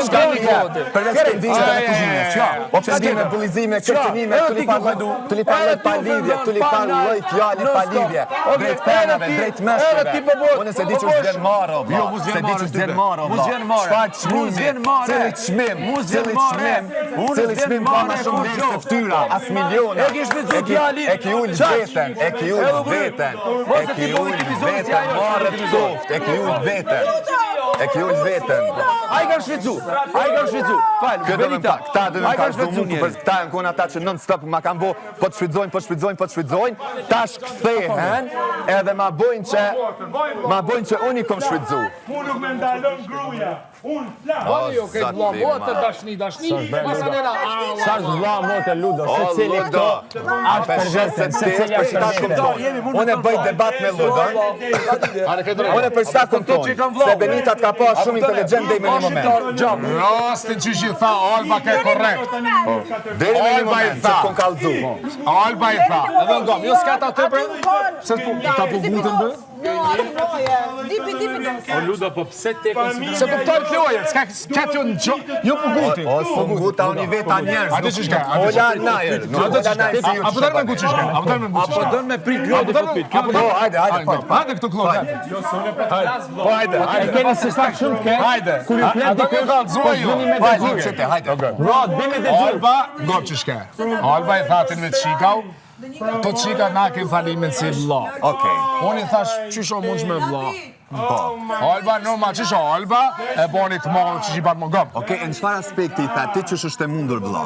Përveç këndime të kuzhinës, qa? Këndime, bullizime, kërcenime, tulipanë pa lidhje, tulipanë lloj fjali pa lidhje, drejt penave, drejt meshkeve. Unë se di që është vjen marrë, se di që është vjen marrë, çfarë çmimi, cili çmim ka ma shumë vlerë se fytyra, as miliona. E ki ullë veten, marrë të soft, e ki ullë veten. A i kanë shvicu, falë, Benita. Këta dhe me ka shdu mund, këta e në kona ta që non-stop ma kanë bo, po të shfridzojnë, tash kthehen, edhe ma bojnë që unë i kom shfridzu. Mu nuk me ndalon gruja, unë flam. Bani jo, këtë vla motër, dashni, masanera. Sa është vla motër, Ludo, se cili këto, ashtë përgjësën, se cili ashtë përgjësën. Unë e bëj debat me Ludon, unë e për shtakën tonë, se Benita t'ka pa shumë inteligent dhe i me një moment. Rastin që shi tha, Alba ke korrekt. Deri me një moment që t'kon kalzu. Alba i tha. Edhe ngom, jo s'ka ta të për? Se ta po gutën bë? Dipi O Ludo, po pse te konsideron? Se kuptar të lojën, s'ka t'jo në gjo, jo po guti. O, s'po guta unë i veta njerës. Ate që shka? Ola najer. Apo dërë me ngu që shka? Apo dërë me prit lojë dhe prit. Po, hajde, Hajde këtu klojë. Po, hajde. E keni se stak shumë të keq? Hajde. Kur ju flet Ato dikush, ka zoj jo. Hajde. Rod, bimi dhe gjurë. Alba, gop që shka. Alba i thatin me të shikau. To të shika na kem falimin si vla. Unë i thash, qysho mund që me vla. Alba, normal, qysho Alba, e boni të marrë që gjipat më gëm. Okej, në çfarë aspekti i tha ti që është e mundur vlla?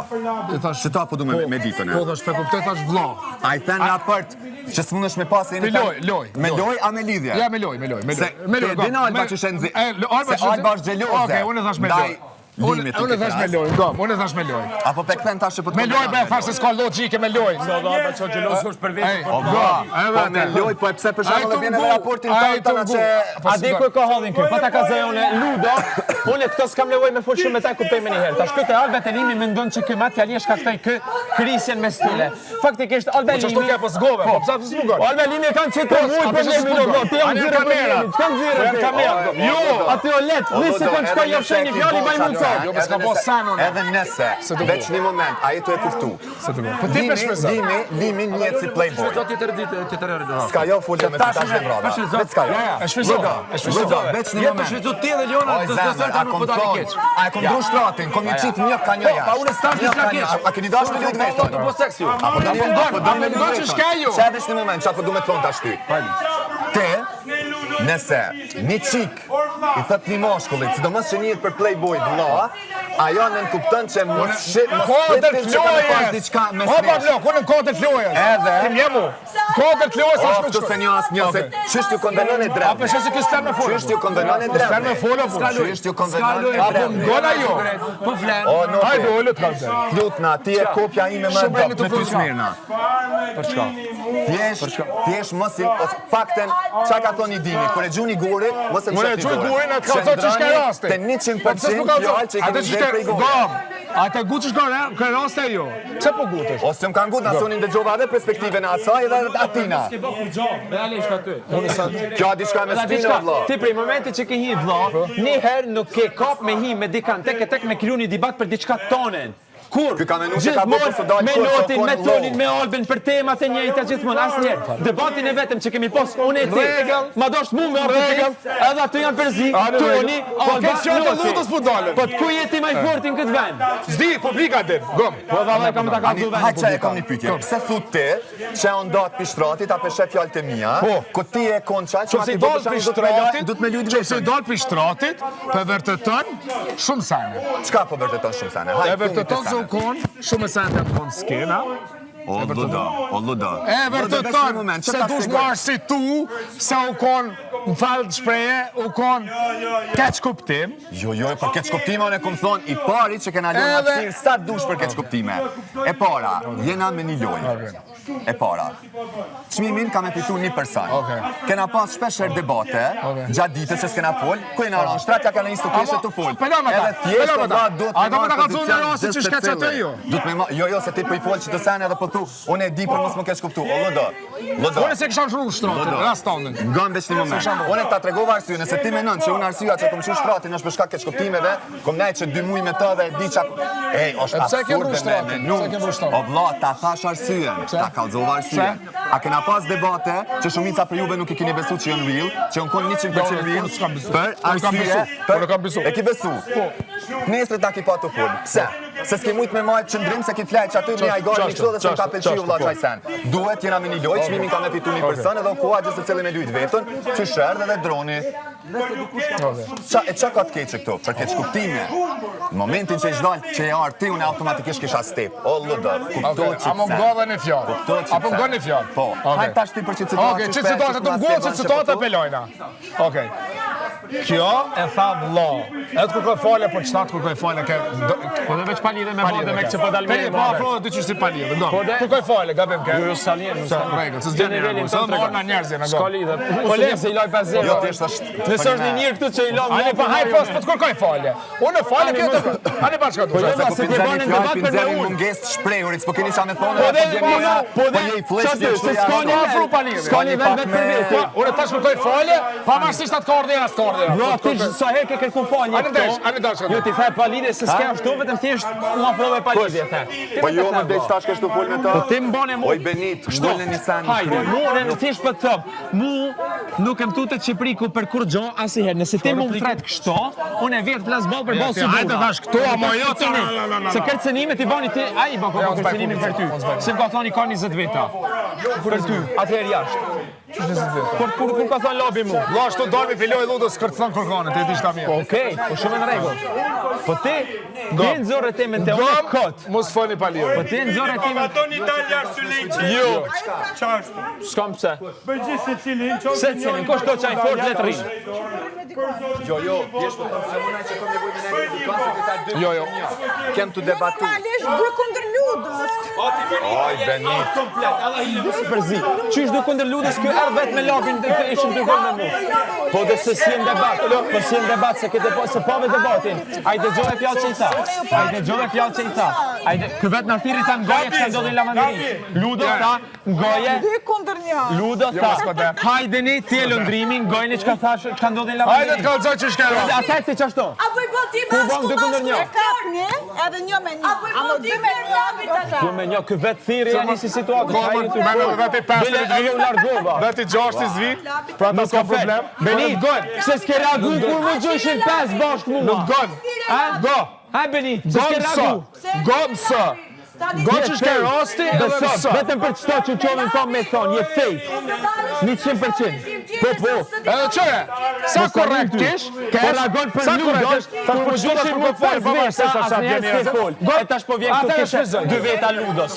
I thash, Që ta po du me ditën e? po thash, pe kuptoj thash vla. A i thënë raport që s'mundesh me pas e Me loj. Me loj, a me lidhje? Ja, me loj. Se te din Alba që shenzi. Se Alba është gjeloze. Okej, unë e thash me loj. Unë e thash me loj, gëm, unë e thash me loj. Apo pe këthen tash që po të Me loj, be, thash se s'ka logjike me loj. Do Alba që gjelosë është për vetë. Po me loj, po e pse për shembull vjen edhe raportin tana që A di ku ka hodhin kë? Po ta ka zëjon Ludo. Unë këto s'kam nevojë me fol shumë me ta kuptoj më një herë. Tash këtë Alba Telimi mendon që kë mat fjali shkaktoi kë krisjen me stile. Faktikisht Alba Limi. Çfarë ka pas gove? Po pse s'mugon? Alba Limi kanë çetë shumë probleme Ludo. Ti janë zero kamera. Kanë zero kamera. Jo, aty o let, nisë kon shkoj jashtë një fjali baj mundson. Jo, s'ka pas sanon. edhe nëse veç një moment ai të e kuptu. Po ti më shpezon. Limi njihet si playboy. Çdo tjetër ditë, tjetër herë. Ska jo folja me tash në brada. Veç ska jo. E shpezon. Veç një moment. Çdo ti dhe Leona do të thotë nuk po tani keq. A e kundru shtratin, kom një çit një ka një jashtë. Pa unë stash një keq. A keni dashur me vetë? Po seksi. Apo do me Do që shka ju. Çfarë veç një moment, çfarë po du me thon tash ty? Te nëse një çik i thot një moshkullit, sidomos që njihet për playboy vëlla, ajo nën kupton që mos kodër flojës. diçka mes Po po vlo, ku në kodër flojës. Edhe Kim jemu? Kodër flojës është Ashtu se një asnjë, ç'është ju kondenon e drejtë. Apo shese ky stan me folë. Ç'është ju kondenon e drejtë. Stan me folë po. Ç'është ju kondenon e Apo drejtë. gola jo. Po flen. O no. Hajde ulu të kalzë. Lutna, ti e kopja ime më Shumë dop të me ty fuzon. Smirna. Për çka? Thjesht mos i fakten çka ka thoni Dini, kur e gjuni gurin, mos e Mos e gjuj gurin, atë ka thënë ç'ka rasti. Te 100% fjalë që i Atë kemi ç'ka dhënë prej gojë. gom. Atë guçish ka raste jo. Çe po gutesh? Ose më kanë gut na sonin dëgjova edhe perspektiven e asaj edhe atina. Realisht aty. Kjo a diçka me spinë vëlla. Ti prej momentit që ke hi vëlla, një herë nuk ke kap me hi me dikant tek me kriju një debat për diçka tonen. Kur? Ky ka menuar se ka bërë për dalë me kur, Lotin, kur, me kur, Tonin, me Albin për temat e njëjta gjithmonë asnjëherë. Debatin e vetëm që kemi pas unë e ti. Ma dosh mua me rregull, edhe aty janë përzi, Toni, Alba, Lutës po dalën. Po ku jeti më i fortë në këtë vend? Zdi, publika din. Gom. Po vallai kam ta kallzu vendin. Haqja e kam një pyetje. Pse thut ti që on dat pishtratit apo shef fjalët e mia? Ku ti e konça që Nëse ti dal për shtratit, do të më lut nëse dal për shtratit, për vërtetën shumë sane. Çka po vërteton shumë sane? E vërteton se u kon shumë sane të kon skena. O luda. E vërteton se dush marrë si tu, se u kon në falë të shpreje, u kon keq kuptim. Jo, për keq kuptime unë kom thon i pari që kena lënë aftësirë sa dush për keq kuptime. E para, jena me një lojë. E para. Çmimin kam e fitu një person. Kena pas shpesh debate gjatë ditës që s'kena fol, ku jena ran shtratja kanë një stokeshë të fol. Edhe thjesht do të A do më ta kallzon në rastin që shka çatë jo? Jo, se ti po i fol që të sane edhe po kuptu, unë e di për mos më kesh kuptu. O Ludo. Unë se kisha shru shtratin, rastonin. Ngan veç një moment. Unë ta tregova arsye, nëse ti mendon që unë arsyeja që kom shru shtratin është për shkak keq kuptimeve, kom nejt që 2 muaj me të dhe e di çak. Ej, është absurde. O vlla, ta thash arsyeën, ta kallzova arsyeën. A kena pas debate që shumica për juve nuk i keni besu që janë real, që janë kon 100% real, për arsye, për e ki besu. Nesër ta ki pa të fol. Pse? Se s'ke mujt me majt qëndrim se ki flaj që aty një ajgari një qdo dhe se m'ka pëlqiju vlla qaj sen. Duhet jena me një loj, çmimin ka me fitu një person edhe o koha gjithë se cili me lujt vetën, që shërë dhe droni. E qa ka të keqe këto? Për keq kuptime. Në momentin që i gjdall që e arë ti, unë automatikisht kisha step. O Ludo, kupto që A më ngodhe një fjallë? Apo më ngodhe një fjallë? Po, hajtë tash ti për që situatë Oke, që situatë, të më ngodhe që situatë apelojna. Oke. Kjo e tha vlla. Edhe kërkoj falje, po çfarë kërkoj falje ke? Po dhe veç palidhe me bodë me që po dalë mirë. Po afro dy çështë palidhe, ndo. Kërkoj falje, gabim ke. Jo salien. Sa rregull, se s'djeni rregull. Sa më orna njerëzje na Ska lidhe. Po le se i loj 50. Jo, thjesht është. Nëse është një njërë këtu që i lom. Ani pa haj pas, po të kërkoj falje. Unë falje këtë. Ani bashkë Po këtu. se ti bani debat për me unë. Mungesë të shprehurit, s'po keni sa me thonë. Po je flesh dhe se s'koni afro palidhe. S'koni vetë për vetë. Unë tash kërkoj falje, pavarësisht atë ka ardhur as ka ardhur. Bro, ti sa herë ke kërku falje këto? Ani dash. Jo ti tha palidhe se s'ke ashtu vetëm thjesht u afrove palidhe the. Po jo më veç tash kështu fol me ta. Po ti mbane mu. Oj Benit, shtolën një san. Hajde, mu në thjesht për të thëmë, mu nuk e më tutet Qipëriku për kur gjo asnjëherë. Nëse ti mu më thret kështu, unë e vjet flas ball për ball si burra. Hajde thash këtu, ama jo ti. Se kërcenimet i bani ti, ai bën kërcenimin për ty. Se më ka thoni ka 20 veta. Për ty, atëherë jashtë. Kur ka thënë lobi mu. Vlla ashtu dalmi filoj Ludës kërcon kërkonet, e di çta mirë. Po okej, po shumë në rregull. Po ti në zorët e me të unë kot. Mos foni palidhe. Po ti në zorët e me Baton Italia arsye. Jo. Çfarë? S'kam pse. Bëjë se cilin, Se cilin, ko shto qaj fort letrin. Jo, thjesht po them se unë që kam nevojë me një sekretar 2. Jo. Kem të debatu. Normalisht 2 kundër Ludës. Oj Benit. Përzi. Qysh do kundër Ludës kjo erdh vetë me lapin të ishim të vënë me mu. Po dhe se si në debat, po si në debat se këtë po se pa me debatin. Ai dëgjove fjalë që i tha. Ai dëgjove fjalë që i tha. Ai ky vet na thirri ta ngoje që ndodhi lavandëri. Ludo tha, ngoje. 2 kundër 1. Ludo tha, hajdeni ti e lëndrimi, ngojeni çka thash, çka ndodhi lavandëri. Hajde të kallzoj që shkero. Ata ti çashto. Apo i bën ti Ku bën 2 kundër 1? E kap një, edhe 1 me 1. Apo i bën ti me 1. Jo me një, ky vet thirrje janë si situatë. Veti 5 Ajo largova. Veti 6 zvit. Pra ta s'ka problem. Benit, se s'ke reagu kur më gjëshin 5 bashkë mua. Nuk gon. Go. Ha Benit, se s'ke reagu. Gomsa. Goçi shke rasti edhe mëso. Vetëm për çto që qomin pa me thonë, je fake. 100%. Po. Edhe çore. Sa korrekt kish? Ke reagon për Ludo. Tash po gjëshin më 5 veta, sa vjen. E tash po vjen këtu kish 2 veta Ludos.